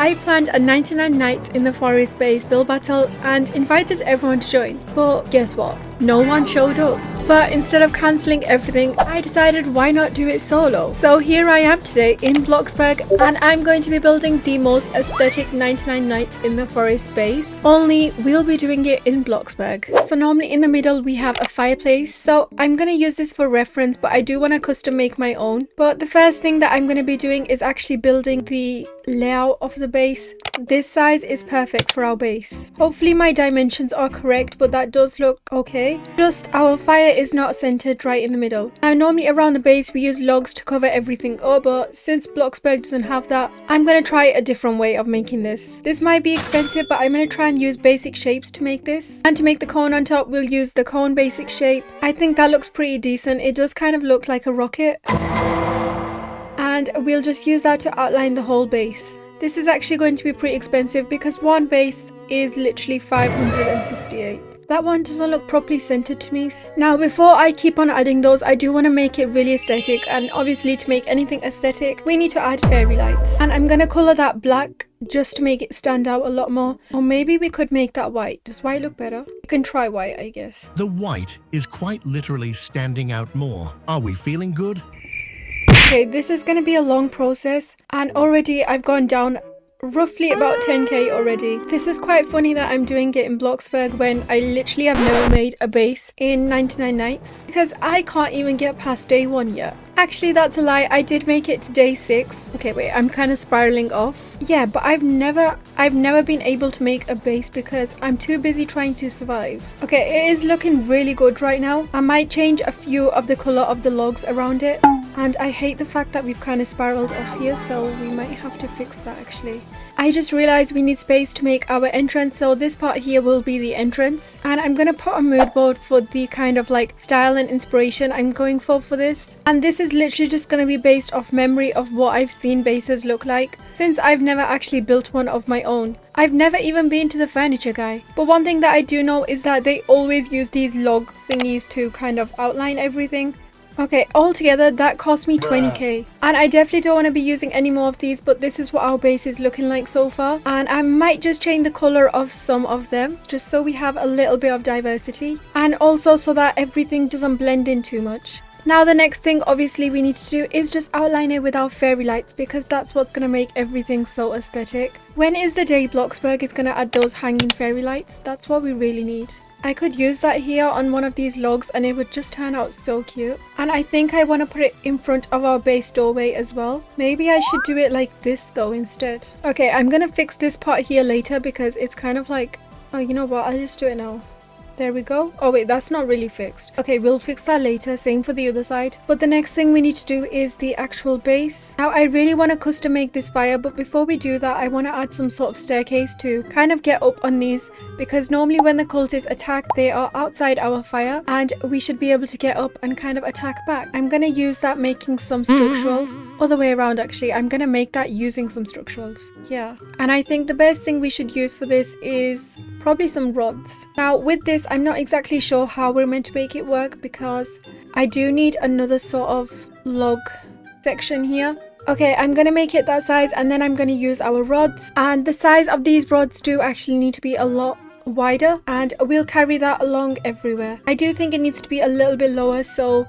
I planned a 99 Nights in the Forest base build battle and invited everyone to join. But guess what? No one showed up. But instead of cancelling everything, I decided why not do it solo. So here I am today in Bloxburg, and I'm going to be building the most aesthetic 99 Nights in the Forest base. Only we'll be doing it in Bloxburg. So normally in the middle we have a fireplace. So I'm going to use this for reference, but I do want to custom make my own. But the first thing that I'm going to be doing is actually building the layout of the base. This size is perfect for our base. Hopefully my dimensions are correct, but that does look okay. Just our fire is not centered right in the middle. Now normally around the base we use logs to cover everything up, but since Bloxburg doesn't have that, I'm going to try a different way of making this. This might be expensive, but I'm going to try and use basic shapes to make this. And to make the cone on top, we'll use the cone basic shape. I think that looks pretty decent. It does kind of look like a rocket. And we'll just use that to outline the whole base. This is actually going to be pretty expensive because one base is literally 568. That one doesn't look properly centered to me. Now before I keep on adding those, I do want to make it really aesthetic, and obviously to make anything aesthetic we need to add fairy lights. And I'm going to colour that black just to make it stand out a lot more. Or maybe we could make that white. Does white look better? You can try white, I guess. The white is quite literally standing out more. Are we feeling good? Okay, this is going to be a long process, and already I've gone down roughly about 10k already. This is quite funny that I'm doing it in Bloxburg when I literally have never made a base in 99 Nights because I can't even get past day 1 yet. Actually, that's a lie. I did make it to day 6. Okay, wait, I'm kind of spiraling off. Yeah, but I've never been able to make a base because I'm too busy trying to survive. Okay, it is looking really good right now. I might change a few of the color of the logs around it. And I hate the fact that we've kind of spiraled off here, so we might have to fix that actually. I just realized we need space to make our entrance, so this part here will be the entrance. And I'm going to put a mood board for the kind of like style and inspiration I'm going for this. And this is literally just going to be based off memory of what I've seen bases look like, since I've never actually built one of my own. I've never even been to the furniture guy. But one thing that I do know is that they always use these log thingies to kind of outline everything. Okay, altogether that cost me 20k, and I definitely don't want to be using any more of these, but this is what our base is looking like so far. And I might just change the color of some of them just so we have a little bit of diversity, and also so that everything doesn't blend in too much. Now the next thing obviously we need to do is just outline it with our fairy lights, because that's what's going to make everything so aesthetic. When is the day Bloxburg is going to add those hanging fairy lights? That's what we really need. I could use that here on one of these logs and it would just turn out so cute. And I think I want to put it in front of our base doorway as well. Maybe I should do it like this though instead. Okay, I'm gonna fix this part here later because it's kind of like, oh, you know what, I'll just do it now. There we go. Oh wait, that's not really fixed. Okay, we'll fix that later. Same for the other side. But the next thing we need to do is the actual base. Now I really want to custom make this fire, but before we do that I want to add some sort of staircase to kind of get up on these, because normally when the cultists attack they are outside our fire and we should be able to get up and kind of attack back. I'm going to use that making some structurals. Other way around actually, I'm going to make that using some structurals. Yeah, and I think the best thing we should use for this is probably some rods. Now with this I'm not exactly sure how we're meant to make it work, because I do need another sort of log section here. Okay, I'm gonna make it that size, and then I'm gonna use our rods, and the size of these rods do actually need to be a lot wider, and we'll carry that along everywhere. I do think it needs to be a little bit lower, so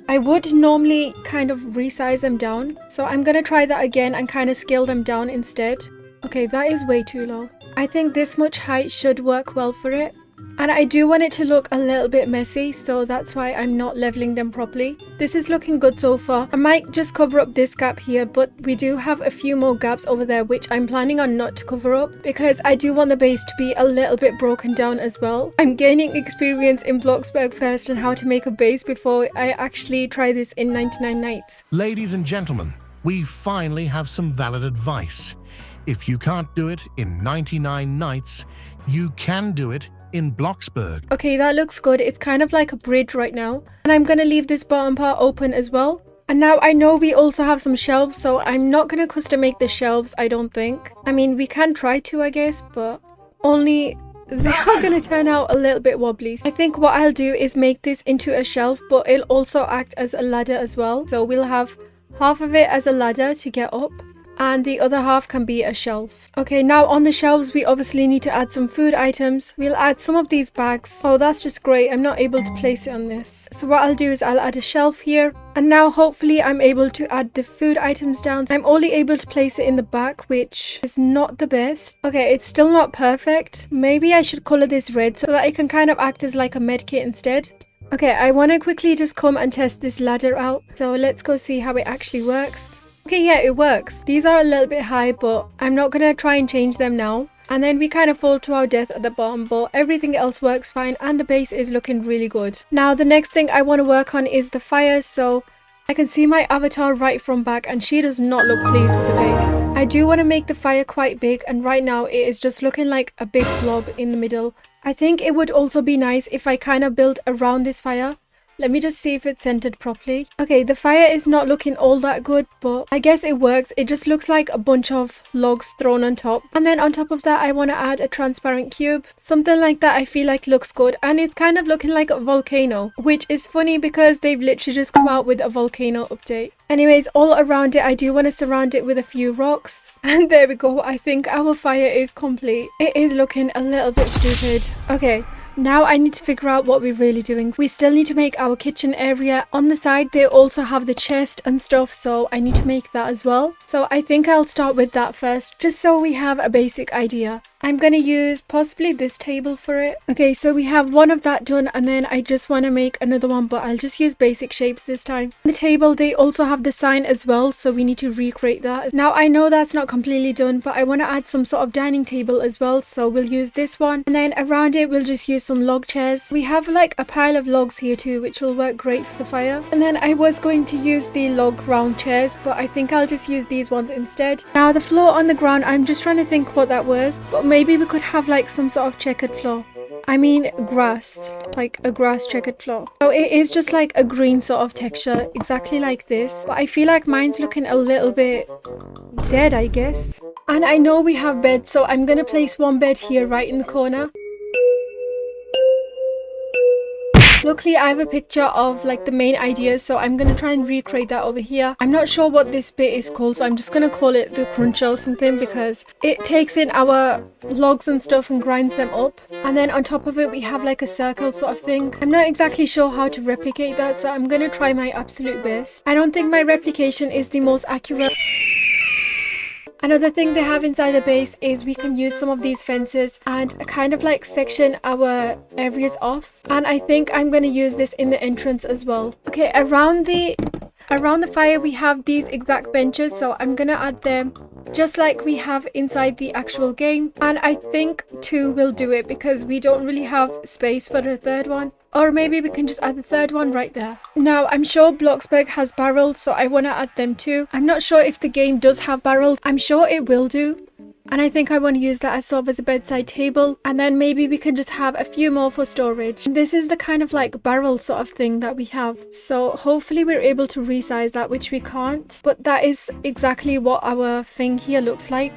I would normally kind of resize them down. So I'm gonna try that again and kind of scale them down instead. Okay, that is way too low. I think this much height should work well for it. And I do want it to look a little bit messy, so that's why I'm not leveling them properly. This is looking good so far. I might just cover up this gap here, but we do have a few more gaps over there which I'm planning on not to cover up, because I do want the base to be a little bit broken down as well. I'm gaining experience in Bloxburg first on how to make a base before I actually try this in 99 Nights. Ladies and gentlemen, we finally have some valid advice. If you can't do it in 99 Nights, you can do it in Bloxburg. Okay, that looks good. It's kind of like a bridge right now. And I'm going to leave this bottom part open as well. And now I know we also have some shelves, so I'm not going to custom make the shelves, I don't think. I mean, we can try to, I guess, but only they are going to turn out a little bit wobbly. I think what I'll do is make this into a shelf, but it'll also act as a ladder as well. So we'll have half of it as a ladder to get up, and the other half can be a shelf. Okay, now on the shelves we obviously need to add some food items. We'll add some of these bags. Oh, that's just great. I'm not able to place it on this. So what I'll do is I'll add a shelf here, and now hopefully I'm able to add the food items down. I'm only able to place it in the back, which is not the best. Okay, it's still not perfect. Maybe I should color this red so that it can kind of act as like a med kit instead. Okay, I want to quickly just come and test this ladder out. So let's go see how it actually works. Okay, yeah, it works. These are a little bit high, but I'm not going to try and change them now. And then we kind of fall to our death at the bottom, but everything else works fine and the base is looking really good. Now, the next thing I want to work on is the fire, so I can see my avatar right from back and she does not look pleased with the base. I do want to make the fire quite big, and right now it is just looking like a big blob in the middle. I think it would also be nice if I kind of built around this fire. Let me just see if it's centered properly. Okay, the fire is not looking all that good, but I guess it works. It just looks like a bunch of logs thrown on top. And then on top of that, I want to add a transparent cube. Something like that I feel like looks good. And it's kind of looking like a volcano, which is funny because they've literally just come out with a volcano update. Anyways, all around it, I do want to surround it with a few rocks. And there we go. I think our fire is complete. It is looking a little bit stupid. Okay. Now I need to figure out what we're really doing. We still need to make our kitchen area. On the side they also have the chest and stuff, so I need to make that as well. So I think I'll start with that first, just so we have a basic idea. I'm going to use possibly this table for it. Okay, so we have one of that done, and then I just want to make another one, but I'll just use basic shapes this time. The table, they also have the sign as well, so we need to recreate that. Now I know that's not completely done, but I want to add some sort of dining table as well, so we'll use this one. And then around it we'll just use some log chairs. We have like a pile of logs here too, which will work great for the fire. And then I was going to use the log round chairs, but I think I'll just use these ones instead. Now the floor on the ground, I'm just trying to think what that was, but maybe we could have like some sort of checkered floor. I mean grass, like a grass checkered floor. So it is just like a green sort of texture, exactly like this. But I feel like mine's looking a little bit dead, I guess. And I know we have beds, so I'm gonna place one bed here right in the corner. Luckily, I have a picture of like the main idea, so I'm going to try and recreate that over here. I'm not sure what this bit is called, so I'm just going to call it the cruncher or something, because it takes in our logs and stuff and grinds them up. And then on top of it, we have like a circle sort of thing. I'm not exactly sure how to replicate that, so I'm going to try my absolute best. I don't think my replication is the most accurate. Another thing they have inside the base is we can use some of these fences and kind of like section our areas off. And I think I'm going to use this in the entrance as well. Okay, around the fire we have these exact benches, so I'm going to add them just like we have inside the actual game. And I think 2 will do it because we don't really have space for the third one. Or maybe we can just add the third one right there. Now, I'm sure Bloxburg has barrels, so I want to add them too. I'm not sure if the game does have barrels. I'm sure it will do. And I think I want to use that as sort of as a bedside table. And then maybe we can just have a few more for storage. This is the kind of like barrel sort of thing that we have. So hopefully we're able to resize that, which we can't. But that is exactly what our thing here looks like.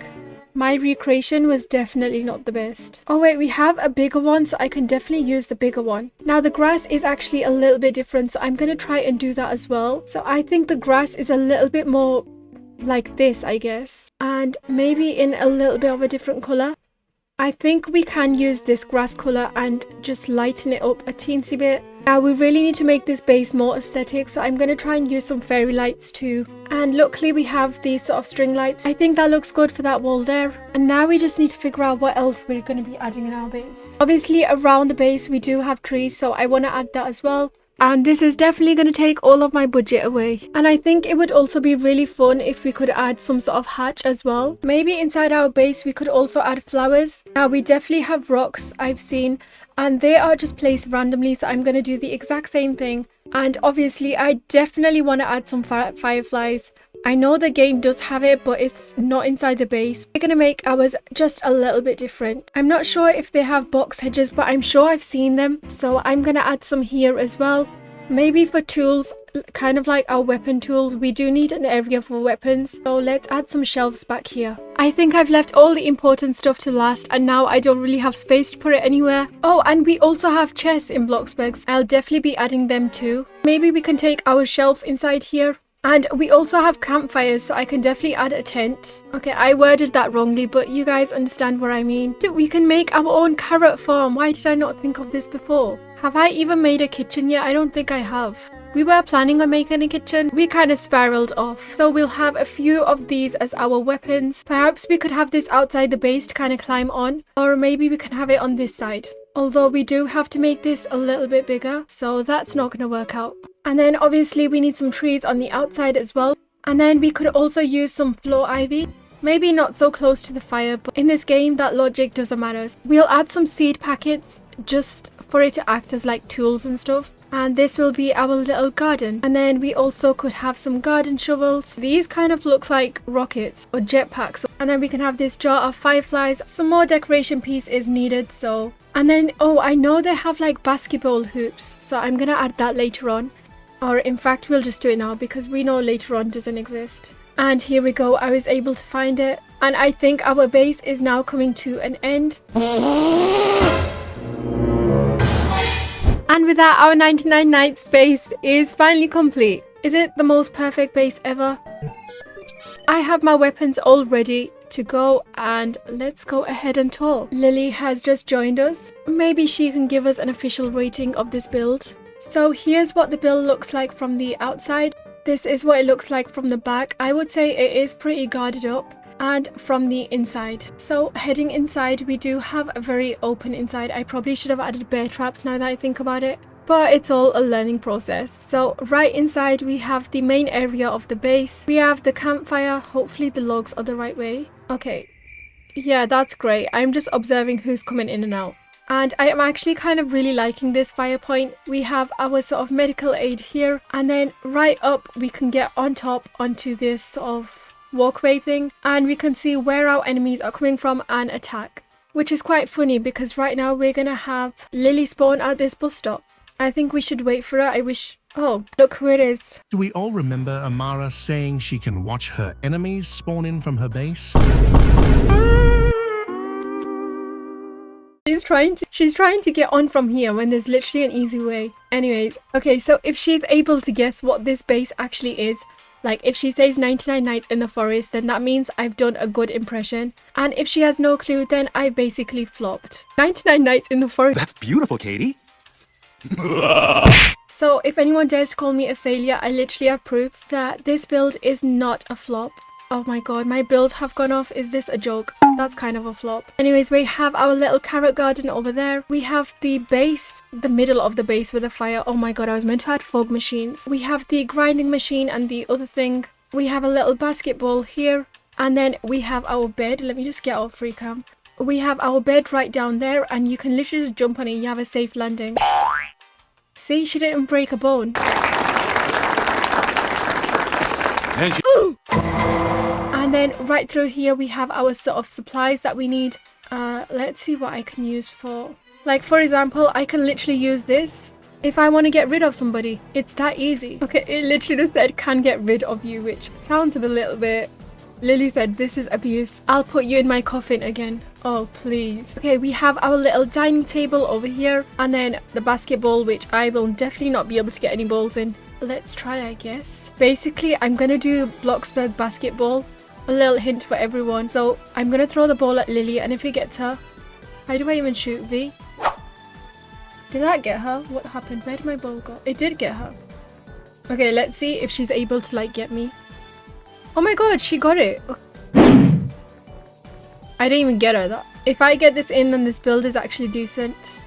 My recreation was definitely not the best. Oh wait, we have a bigger one, so I can definitely use the bigger one. Now the grass is actually a little bit different, so I'm going to try and do that as well. So I think the grass is a little bit more like this, I guess. And maybe in a little bit of a different colour. I think we can use this grass colour and just lighten it up a teensy bit. Now we really need to make this base more aesthetic, so I'm going to try and use some fairy lights too. And luckily we have these sort of string lights. I think that looks good for that wall there. And now we just need to figure out what else we're going to be adding in our base. Obviously around the base we do have trees, so I want to add that as well. And this is definitely going to take all of my budget away. And I think it would also be really fun if we could add some sort of hatch as well. Maybe inside our base we could also add flowers. Now we definitely have rocks, I've seen, and they are just placed randomly, so I'm going to do the exact same thing. And obviously I definitely want to add some fireflies. I know the game does have it, but it's not inside the base. We're going to make ours just a little bit different. I'm not sure if they have box hedges, but I'm sure I've seen them. So I'm going to add some here as well. Maybe for tools, kind of like our weapon tools, we do need an area for weapons. So let's add some shelves back here. I think I've left all the important stuff to last, and now I don't really have space to put it anywhere. Oh, and we also have chests in Bloxburg. I'll definitely be adding them too. Maybe we can take our shelf inside here. And we also have campfires, so I can definitely add a tent. Okay, I worded that wrongly, but you guys understand what I mean. We can make our own carrot farm. Why did I not think of this before? Have I even made a kitchen yet? I don't think I have. We were planning on making a kitchen. We kind of spiraled off. So we'll have a few of these as our weapons. Perhaps we could have this outside the base to kind of climb on. Or maybe we can have it on this side. Although we do have to make this a little bit bigger. So that's not going to work out. And then obviously we need some trees on the outside as well. And then we could also use some floor ivy. Maybe not so close to the fire, but in this game that logic doesn't matter. We'll add some seed packets just for it to act as like tools and stuff. And this will be our little garden. And then we also could have some garden shovels. These kind of look like rockets or jetpacks. And then we can have this jar of fireflies. Some more decoration piece is needed, so. And then, oh, I know they have like basketball hoops, so I'm gonna add that later on. Or in fact, we'll just do it now because we know later on doesn't exist. And here we go, I was able to find it. And I think our base is now coming to an end. And with that, our 99 nights base is finally complete. Is it the most perfect base ever? I have my weapons all ready to go, and let's go ahead and tour. Lily has just joined us. Maybe she can give us an official rating of this build. So here's what the build looks like from the outside. This is what it looks like from the back. I would say it is pretty guarded up. And from the inside. So heading inside, we do have a very open inside. I probably should have added bear traps now that I think about it. But it's all a learning process. So right inside we have the main area of the base. We have the campfire. Hopefully the logs are the right way. Okay. Yeah, that's great. I'm just observing who's coming in and out. And I am actually kind of really liking this fire point. We have our sort of medical aid here. And then right up we can get on top onto this sort of walkway thing, and we can see where our enemies are coming from and attack, which is quite funny because right now we're gonna have Lily spawn at this bus stop. I think we should wait for her. I wish. Oh, look who it is. Do we all remember Amara saying she can watch her enemies spawn in from her base? She's trying to get on from here when there's literally an easy way. Anyways, okay, so if she's able to guess what this base actually is, like if she says 99 nights in the forest, then that means I've done a good impression. And if she has no clue, then I basically flopped. 99 nights in the forest. That's beautiful, Katie. So if anyone dares to call me a failure, I literally have proof that this build is not a flop. Oh my god, my builds have gone off. Is this a joke? That's kind of a flop. Anyways, we have our little carrot garden over there. We have the base, the middle of the base with a fire. Oh my god, I was meant to add fog machines. We have the grinding machine and the other thing. We have a little basketball here. And then we have our bed. Let me just get our free cam. We have our bed right down there, and you can literally just jump on it. You have a safe landing. See, she didn't break a bone. And then right through here we have our sort of supplies that we need. Let's see what I can use for. Like for example, I can literally use this if I want to get rid of somebody. It's that easy. Okay, it literally just said can get rid of you, which sounds a little bit. Lily said this is abuse. I'll put you in my coffin again. Oh please. Okay, we have our little dining table over here, and then the basketball, which I will definitely not be able to get any balls in. Let's try, I guess. Basically, I'm gonna do Bloxburg basketball. A little hint for everyone. So I'm gonna throw the ball at Lily, and if it gets her, how do I even shoot? V? Did that get her? What happened? Where did my ball go? It did get her. Okay, let's see if she's able to like get me. Oh my god, she got it. I didn't even get her. If I get this in, then this build is actually decent.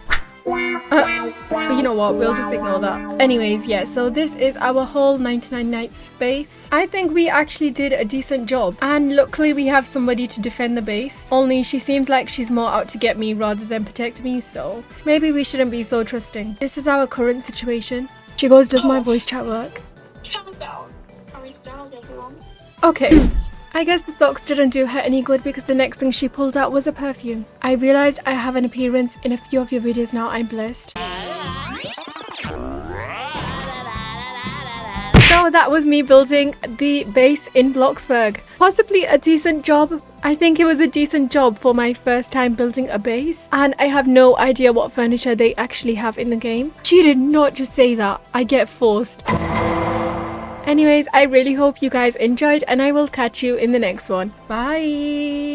But you know what, we'll just ignore that. Anyways, yeah, so this is our whole 99 nights space. I think we actually did a decent job, and luckily we have somebody to defend the base. Only she seems like she's more out to get me rather than protect me, so maybe we shouldn't be so trusting. This is our current situation. She goes, does my voice chat work? Countdown. Are we started, everyone? Okay. I guess the thoughts didn't do her any good because the next thing she pulled out was a perfume. I realized I have an appearance in a few of your videos now. I'm blessed. So that was me building the base in Bloxburg. Possibly a decent job. I think it was a decent job for my first time building a base, and I have no idea what furniture they actually have in the game. She did not just say that. I get forced. Anyways, I really hope you guys enjoyed and I will catch you in the next one. Bye!